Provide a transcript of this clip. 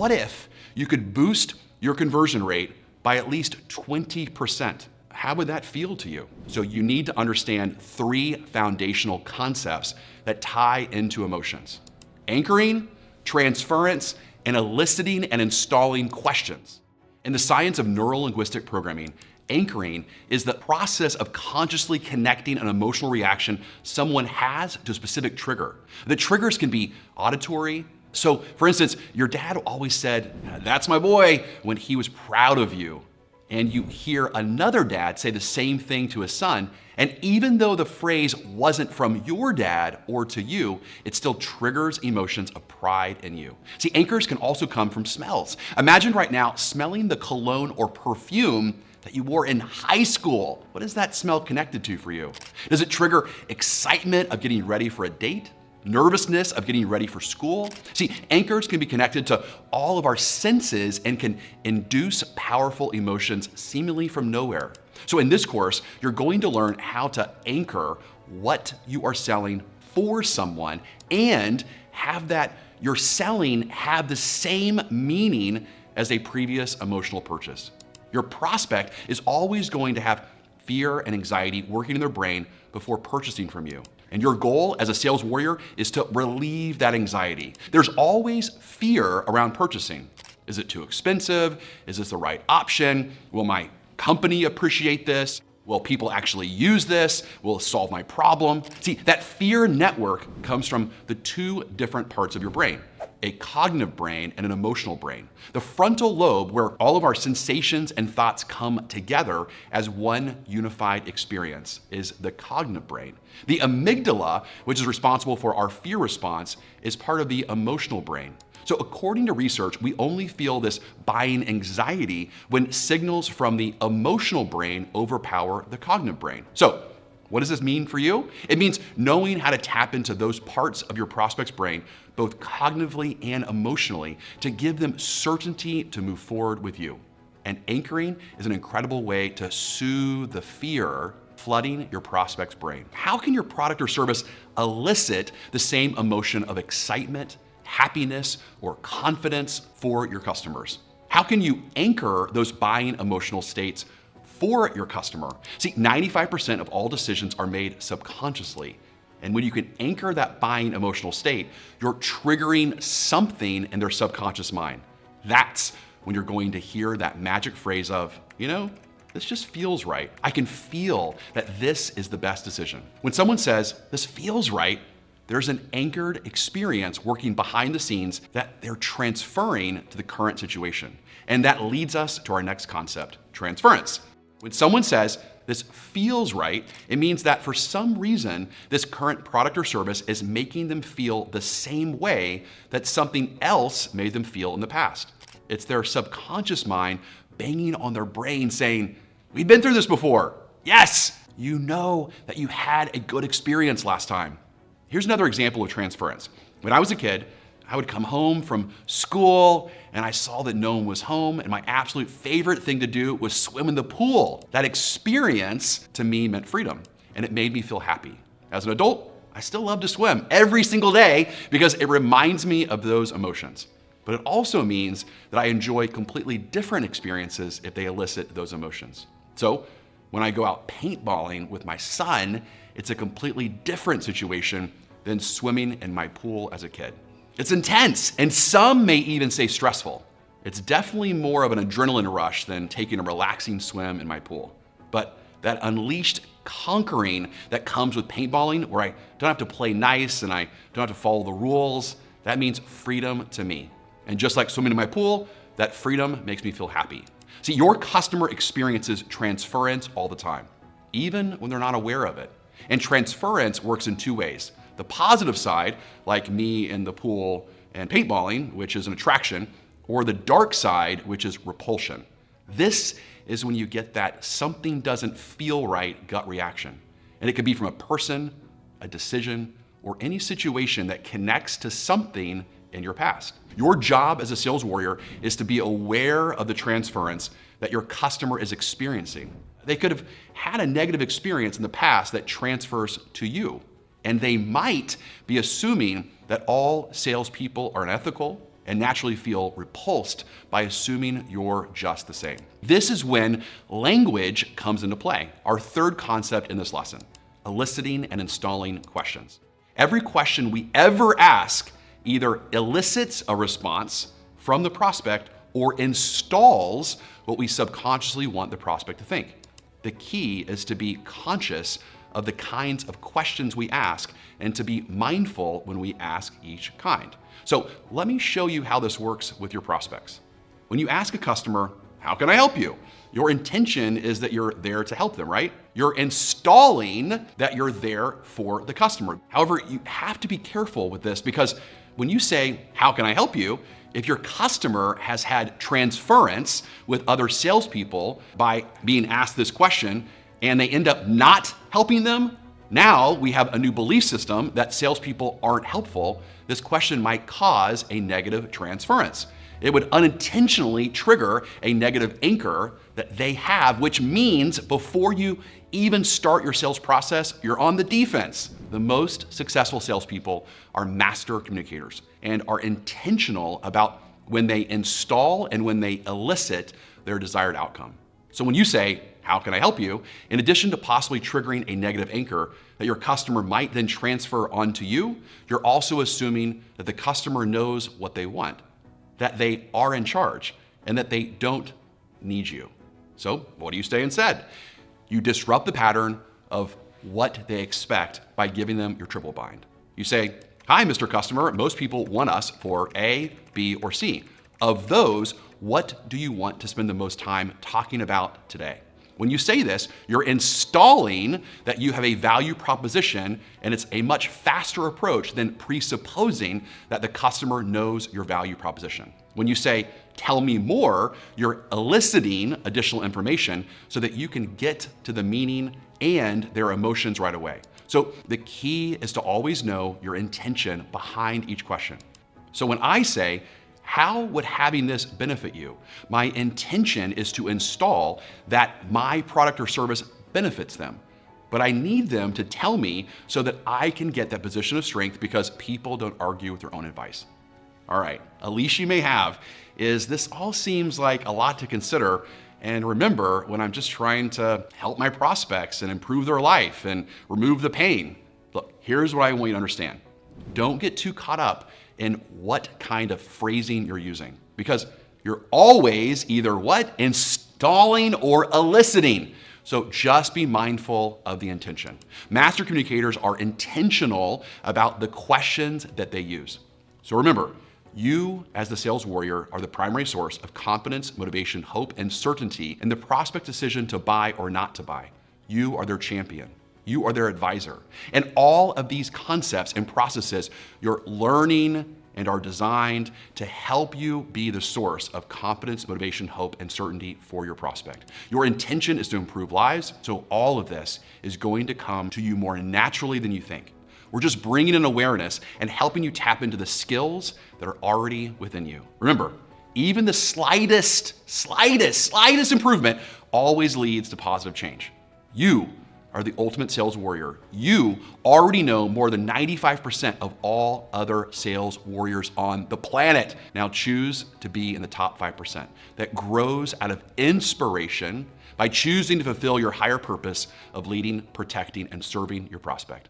what if you could boost your conversion rate by at least 20%? How would that feel to you? So you need to understand 3 foundational concepts that tie into emotions: anchoring, transference, and eliciting and installing questions. In the science of neurolinguistic programming, anchoring is the process of consciously connecting an emotional reaction someone has to a specific trigger. The triggers can be auditory. So, for instance, your dad always said, "That's my boy," when he was proud of you. And you hear another dad say the same thing to his son, and even though the phrase wasn't from your dad or to you, it still triggers emotions of pride in you. See, anchors can also come from smells. Imagine right now smelling the cologne or perfume that you wore in high school. What is that smell connected to for you? Does it trigger excitement of getting ready for a date? Nervousness of getting ready for school? See, anchors can be connected to all of our senses and can induce powerful emotions seemingly from nowhere. So in this course, you're going to learn how to anchor what you are selling for someone and have that you're selling have the same meaning as a previous emotional purchase. Your prospect is always going to have fear and anxiety working in their brain before purchasing from you. And your goal as a sales warrior is to relieve that anxiety. There's always fear around purchasing. Is it too expensive? Is this the right option? Will my company appreciate this? Will people actually use this? Will it solve my problem? See, that fear network comes from the 2 different parts of your brain: a cognitive brain and an emotional brain. The frontal lobe, where all of our sensations and thoughts come together as one unified experience, is the cognitive brain. The amygdala, which is responsible for our fear response, is part of the emotional brain. So according to research, we only feel this buying anxiety when signals from the emotional brain overpower the cognitive brain. So what does this mean for you? It means knowing how to tap into those parts of your prospect's brain, both cognitively and emotionally, to give them certainty to move forward with you. And anchoring is an incredible way to soothe the fear flooding your prospect's brain. How can your product or service elicit the same emotion of excitement, happiness, or confidence for your customers? How can you anchor those buying emotional states for your customer? See, 95% of all decisions are made subconsciously. And when you can anchor that buying emotional state, you're triggering something in their subconscious mind. That's when you're going to hear that magic phrase of, this just feels right. I can feel that this is the best decision. When someone says, this feels right, there's an anchored experience working behind the scenes that they're transferring to the current situation. And that leads us to our next concept, transference. When someone says, this feels right, it means that for some reason, this current product or service is making them feel the same way that something else made them feel in the past. It's their subconscious mind banging on their brain saying, we've been through this before. Yes, you know that you had a good experience last time. Here's another example of transference. When I was a kid, I would come home from school and I saw that no one was home, and my absolute favorite thing to do was swim in the pool. That experience to me meant freedom, and it made me feel happy. As an adult, I still love to swim every single day because it reminds me of those emotions. But it also means that I enjoy completely different experiences if they elicit those emotions. So when I go out paintballing with my son, it's a completely different situation than swimming in my pool as a kid. It's intense, and some may even say stressful. It's definitely more of an adrenaline rush than taking a relaxing swim in my pool. But that unleashed conquering that comes with paintballing, where I don't have to play nice and I don't have to follow the rules, that means freedom to me. And just like swimming in my pool, that freedom makes me feel happy. See, your customer experiences transference all the time, even when they're not aware of it. And transference works in 2 ways. The positive side, like me in the pool and paintballing, which is an attraction, or the dark side, which is repulsion. This is when you get that something doesn't feel right gut reaction. And it could be from a person, a decision, or any situation that connects to something in your past. Your job as a sales warrior is to be aware of the transference that your customer is experiencing. They could have had a negative experience in the past that transfers to you. And they might be assuming that all salespeople are unethical, and naturally feel repulsed by assuming you're just the same. This is when language comes into play, our third concept in this lesson, eliciting and installing questions. Every question we ever ask either elicits a response from the prospect or installs what we subconsciously want the prospect to think. The key is to be conscious of the kinds of questions we ask and to be mindful when we ask each kind. So let me show you how this works with your prospects. When you ask a customer, "How can I help you?" your intention is that you're there to help them, right? You're installing that you're there for the customer. However, you have to be careful with this because when you say, "How can I help you?" if your customer has had transference with other salespeople by being asked this question and they end up not helping them, now we have a new belief system that salespeople aren't helpful. This question might cause a negative transference. It would unintentionally trigger a negative anchor that they have, which means before you even start your sales process, you're on the defense. The most successful salespeople are master communicators and are intentional about when they install and when they elicit their desired outcome. So when you say, "How can I help you?" in addition to possibly triggering a negative anchor that your customer might then transfer onto you, you're also assuming that the customer knows what they want, that they are in charge, and that they don't need you. So what do you say instead? You disrupt the pattern of what they expect by giving them your triple bind. You say, "Hi, Mr. Customer, most people want us for A, B, or C. Of those, what do you want to spend the most time talking about today?" When you say this, you're installing that you have a value proposition, and it's a much faster approach than presupposing that the customer knows your value proposition. When you say, "Tell me more," you're eliciting additional information so that you can get to the meaning and their emotions right away. So the key is to always know your intention behind each question. So when I say, "How would having this benefit you?" my intention is to install that my product or service benefits them. But I need them to tell me so that I can get that position of strength because people don't argue with their own advice. All right, a leash you may have is this all seems like a lot to consider. And remember, when I'm just trying to help my prospects and improve their life and remove the pain, look, here's what I want you to understand. Don't get too caught up in what kind of phrasing you're using because you're always either what? Installing or eliciting. So just be mindful of the intention. Master communicators are intentional about the questions that they use. So remember, you as the sales warrior are the primary source of confidence, motivation, hope, and certainty in the prospect decision to buy or not to buy. You are their champion. You are their advisor. And all of these concepts and processes you're learning and are designed to help you be the source of confidence, motivation, hope, and certainty for your prospect. Your intention is to improve lives, so all of this is going to come to you more naturally than you think. We're just bringing in awareness and helping you tap into the skills that are already within you. Remember, even the slightest improvement always leads to positive change. You are the ultimate sales warrior. You already know more than 95% of all other sales warriors on the planet. Now choose to be in the top 5% that grows out of inspiration by choosing to fulfill your higher purpose of leading, protecting, and serving your prospect.